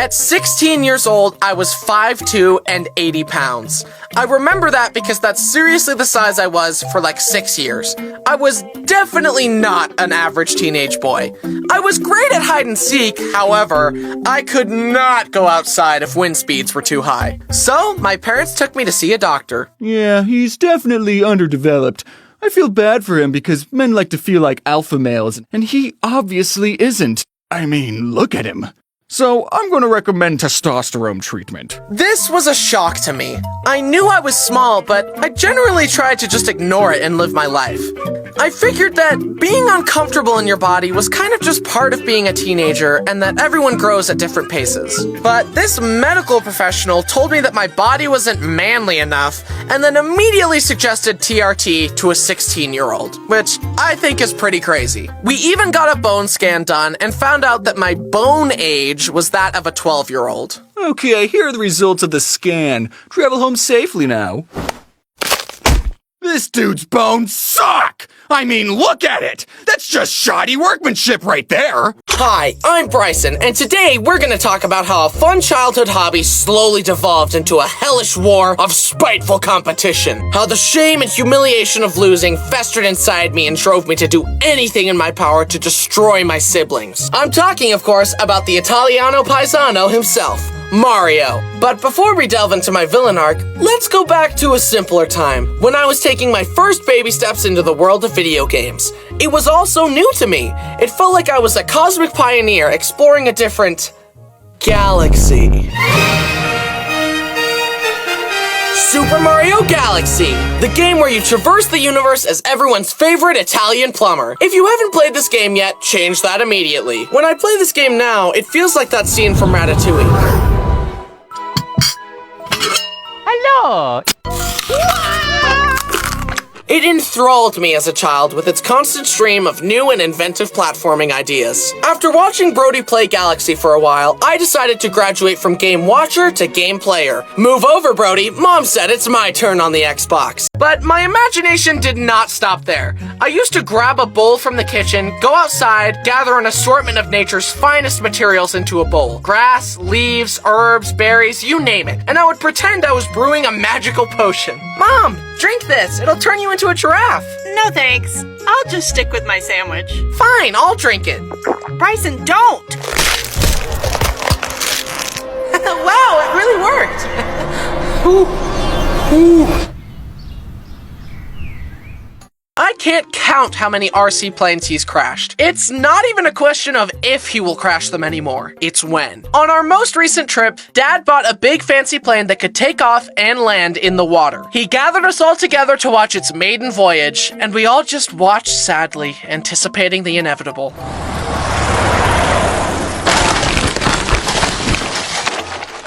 At 16 years old, I was 5'2" and 80 pounds. I remember that because that's seriously the size I was for like 6 years. I was definitely not an average teenage boy. I was great at hide and seek, however, I could not go outside if wind speeds were too high. So, my parents took me to see a doctor. Yeah, he's definitely underdeveloped. I feel bad for him because men like to feel like alpha males, and he obviously isn't. I mean, look at him. So, I'm going to recommend testosterone treatment. This was a shock to me. I knew I was small, but I generally tried to just ignore it and live my life. I figured that being uncomfortable in your body was kind of just part of being a teenager and that everyone grows at different paces. But this medical professional told me that my body wasn't manly enough and then immediately suggested TRT to a 16-year-old, which I think is pretty crazy. We even got a bone scan done and found out that my bone age was that of a 12-year-old. Okay, here are the results of the scan. Travel home safely now. This dude's bones suck! I mean, look at it! That's just shoddy workmanship right there! Hi, I'm Bryson, and today we're gonna talk about how a fun childhood hobby slowly devolved into a hellish war of spiteful competition. How the shame and humiliation of losing festered inside me and drove me to do anything in my power to destroy my siblings. I'm talking, of course, about the Italiano Paisano himself, Mario. But before we delve into my villain arc, let's go back to a simpler time, when I was taking my first baby steps into the world of video games. It was all so new to me. It felt like I was a cosmic pioneer exploring a different galaxy. Super Mario Galaxy, the game where you traverse the universe as everyone's favorite Italian plumber. If you haven't played this game yet, change that immediately. When I play this game now, it feels like that scene from Ratatouille. Hello! It enthralled me as a child with its constant stream of new and inventive platforming ideas. After watching Brody play Galaxy for a while, I decided to graduate from game watcher to game player. Move over, Brody. Mom said it's my turn on the Xbox. But my imagination did not stop there. I used to grab a bowl from the kitchen, go outside, gather an assortment of nature's finest materials into a bowl. Grass, leaves, herbs, berries, you name it. And I would pretend I was brewing a magical potion. Mom, drink this. It'll turn you into a giraffe. No thanks. I'll just stick with my sandwich. Fine, I'll drink it. Bryson, don't! Wow, it really worked. Ooh. I can't count how many RC planes he's crashed. It's not even a question of if he will crash them anymore, it's when. On our most recent trip, Dad bought a big fancy plane that could take off and land in the water. He gathered us all together to watch its maiden voyage, and we all just watched sadly, anticipating the inevitable.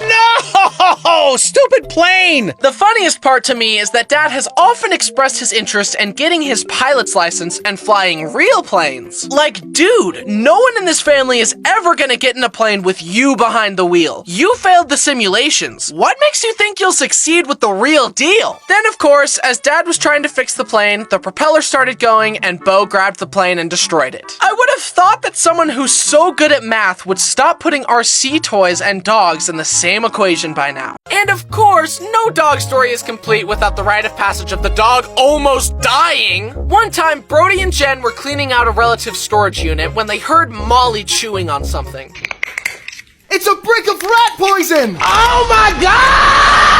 No! Stupid plane! The funniest part to me is that Dad has often expressed his interest in getting his pilot's license and flying real planes. Like, dude, no one in this family is ever gonna get in a plane with you behind the wheel. You failed the simulations. What makes you think you'll succeed with the real deal? Then, of course, as Dad was trying to fix the plane, the propeller started going and Bo grabbed the plane and destroyed it. I would have thought that someone who's so good at math would stop putting RC toys and dogs in the same equation by now. And of course, no dog story is complete without the rite of passage of the dog almost dying. One time, Brody and Jen were cleaning out a relative's storage unit when they heard Molly chewing on something. It's a brick of rat poison! Oh my God!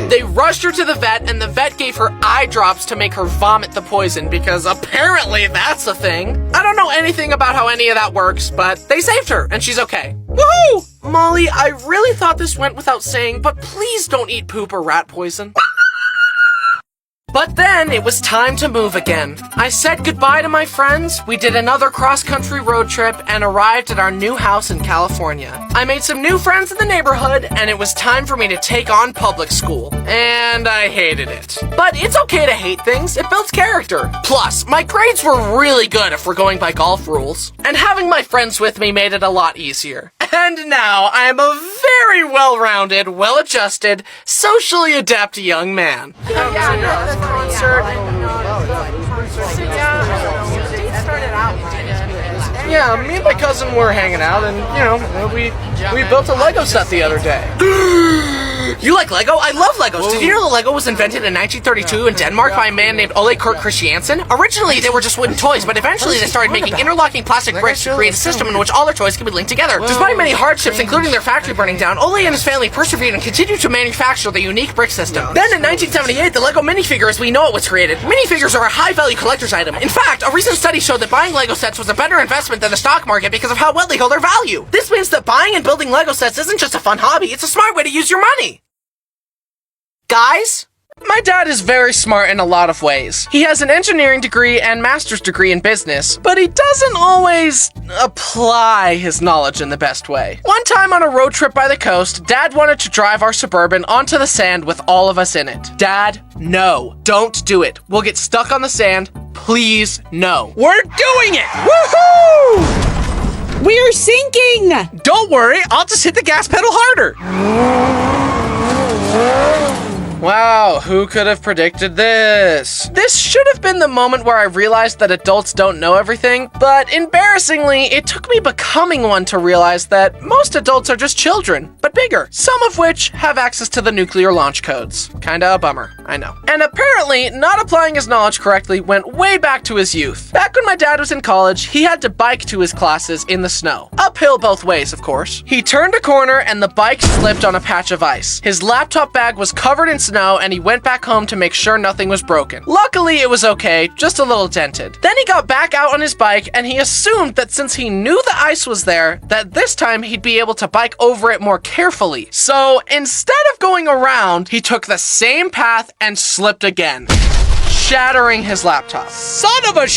They rushed her to the vet, and the vet gave her eye drops to make her vomit the poison, because apparently that's a thing. I don't know anything about how any of that works, but they saved her, and she's okay. Woohoo! Molly, I really thought this went without saying, but please don't eat poop or rat poison. But then it was time to move again. I said goodbye to my friends, we did another cross-country road trip, and arrived at our new house in California. I made some new friends in the neighborhood, and it was time for me to take on public school. And I hated it. But it's okay to hate things, it builds character. Plus, my grades were really good if we're going by golf rules. And having my friends with me made it a lot easier. And now I am a very well-rounded, well-adjusted, socially adept young man. Concert. It started out. Yeah, me and my cousin were hanging out, and we built a Lego set the other day. You like Lego? I love Legos. Did you know that Lego was invented in 1932 in Denmark by a man named Ole Kurt Christiansen? Originally, they were just wooden toys, but eventually they started making interlocking plastic bricks to create a system in which all their toys could be linked together. Despite many hardships, including their factory burning down, Ole and his family persevered and continued to manufacture the unique brick system. Then in 1978, the Lego minifigure as we know it was created. Minifigures are a high-value collector's item. In fact, a recent study showed that buying Lego sets was a better investment than the stock market because of how well they hold their value. This means that buying and building Lego sets isn't just a fun hobby, it's a smart way to use your money. Guys? My dad is very smart in a lot of ways. He has an engineering degree and master's degree in business, but he doesn't always apply his knowledge in the best way. One time on a road trip by the coast, Dad wanted to drive our Suburban onto the sand with all of us in it. Dad, no, don't do it. We'll get stuck on the sand. Please, no. We're doing it! Woohoo! We're sinking! Don't worry, I'll just hit the gas pedal harder. Wow, who could have predicted this? This should have been the moment where I realized that adults don't know everything, but embarrassingly, it took me becoming one to realize that most adults are just children, but bigger, some of which have access to the nuclear launch codes. Kinda a bummer, I know. And apparently, not applying his knowledge correctly went way back to his youth. Back when my dad was in college, he had to bike to his classes in the snow. Uphill both ways, of course. He turned a corner and the bike slipped on a patch of ice. His laptop bag was covered in snow and he went back home to make sure nothing was broken. Luckily, it was okay, just a little dented. Then he got back out on his bike and he assumed that since he knew the ice was there, that this time he'd be able to bike over it more carefully. So instead of going around, he took the same path and slipped again, shattering his laptop. Son of a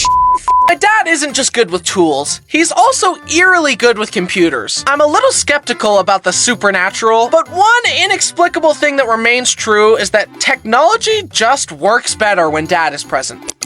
My dad isn't just good with tools, he's also eerily good with computers. I'm a little skeptical about the supernatural, but one inexplicable thing that remains true is that technology just works better when Dad is present.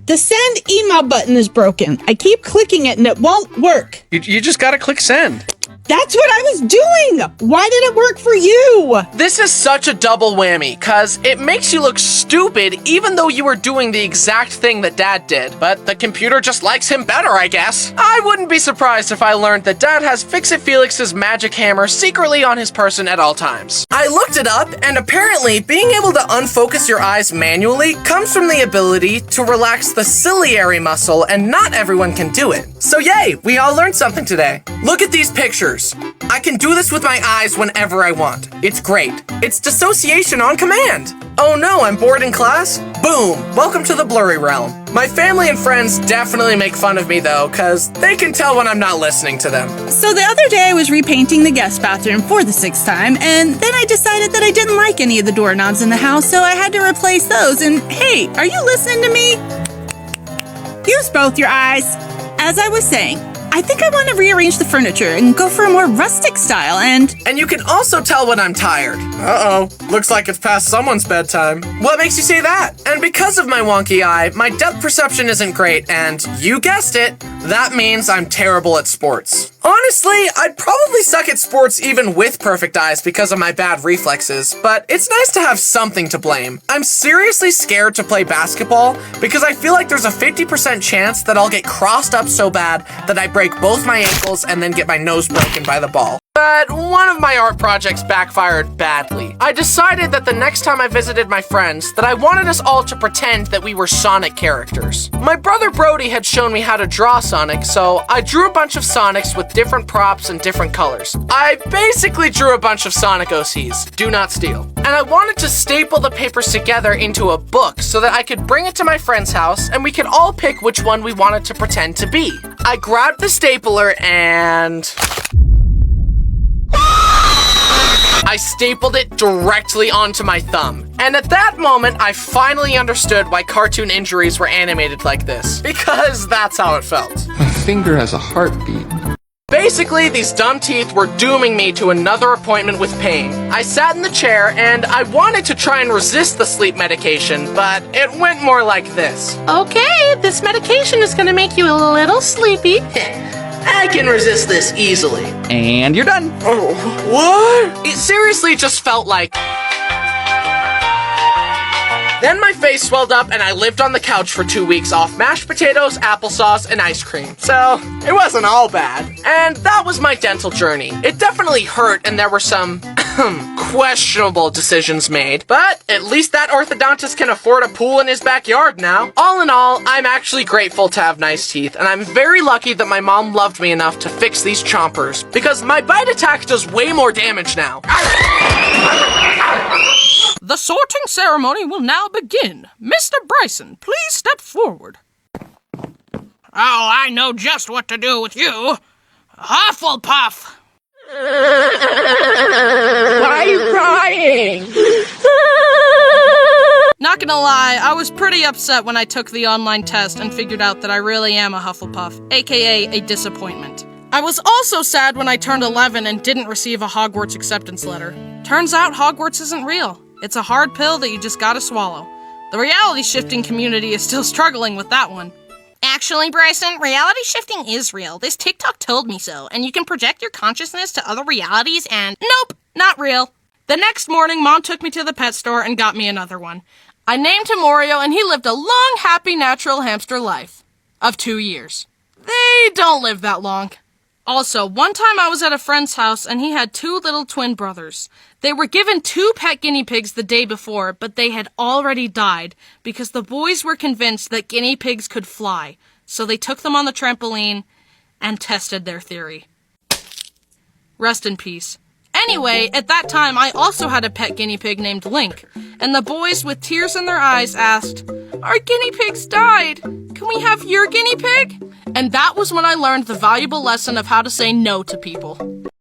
The send email button is broken. I keep clicking it and it won't work. You just gotta click send. That's what I was doing! Why did it work for you? This is such a double whammy, cause it makes you look stupid even though you were doing the exact thing that Dad did, but the computer just likes him better, I guess. I wouldn't be surprised if I learned that Dad has Fix-It Felix's magic hammer secretly on his person at all times. I looked it up, and apparently being able to unfocus your eyes manually comes from the ability to relax the ciliary muscle, and not everyone can do it. So yay, we all learned something today. Look at these pictures. I can do this with my eyes whenever I want. It's great. It's dissociation on command. Oh no, I'm bored in class? Boom! Welcome to the blurry realm. My family and friends definitely make fun of me though, cause they can tell when I'm not listening to them. So the other day I was repainting the guest bathroom for the 6th time, and then I decided that I didn't like any of the doorknobs in the house, so I had to replace those. And hey, are you listening to me? Use both your eyes. As I was saying, I think I want to rearrange the furniture and go for a more rustic style, and you can also tell when I'm tired. Uh-oh, looks like it's past someone's bedtime. What makes you say that? And because of my wonky eye, my depth perception isn't great, and you guessed it, that means I'm terrible at sports. Honestly, I'd probably suck at sports even with perfect eyes because of my bad reflexes, but it's nice to have something to blame. I'm seriously scared to play basketball because I feel like there's a 50% chance that I'll get crossed up so bad that I break both my ankles and then get my nose broken by the ball. But one of my art projects backfired badly. I decided that the next time I visited my friends that I wanted us all to pretend that we were Sonic characters. My brother Brody had shown me how to draw Sonic, so I drew a bunch of Sonics with different props and different colors. I basically drew a bunch of Sonic OCs, do not steal. And I wanted to staple the papers together into a book so that I could bring it to my friend's house and we could all pick which one we wanted to pretend to be. I grabbed the stapler and I stapled it directly onto my thumb. And at that moment, I finally understood why cartoon injuries were animated like this. Because that's how it felt. My finger has a heartbeat. Basically, these dumb teeth were dooming me to another appointment with pain. I sat in the chair, and I wanted to try and resist the sleep medication, but it went more like this. Okay, this medication is gonna make you a little sleepy. I can resist this easily. And you're done. Oh, what? It seriously just felt like Then my face swelled up and I lived on the couch for 2 weeks off mashed potatoes, applesauce, and ice cream. So, it wasn't all bad. And that was my dental journey. It definitely hurt and there were some questionable decisions made, but at least that orthodontist can afford a pool in his backyard now. All in all, I'm actually grateful to have nice teeth, and I'm very lucky that my mom loved me enough to fix these chompers, because my bite attack does way more damage now. The sorting ceremony will now begin. Mr. Bryson, please step forward. Oh, I know just what to do with you. Hufflepuff! Why are you crying? Not gonna lie, I was pretty upset when I took the online test and figured out that I really am a Hufflepuff, aka a disappointment. I was also sad when I turned 11 and didn't receive a Hogwarts acceptance letter. Turns out Hogwarts isn't real. It's a hard pill that you just gotta swallow. The reality shifting community is still struggling with that one. Actually, Bryson, reality shifting is real. This TikTok told me so, and you can project your consciousness to other realities and— Nope, not real. The next morning, Mom took me to the pet store and got me another one. I named him Oreo, and he lived a long, happy, natural hamster life of 2 years. They don't live that long. Also, one time I was at a friend's house, and he had 2 little twin brothers. They were given 2 pet guinea pigs the day before, but they had already died because the boys were convinced that guinea pigs could fly, so they took them on the trampoline and tested their theory. Rest in peace. Anyway, at that time, I also had a pet guinea pig named Link, and the boys with tears in their eyes asked, "Our guinea pigs died. Can we have your guinea pig?" And that was when I learned the valuable lesson of how to say no to people.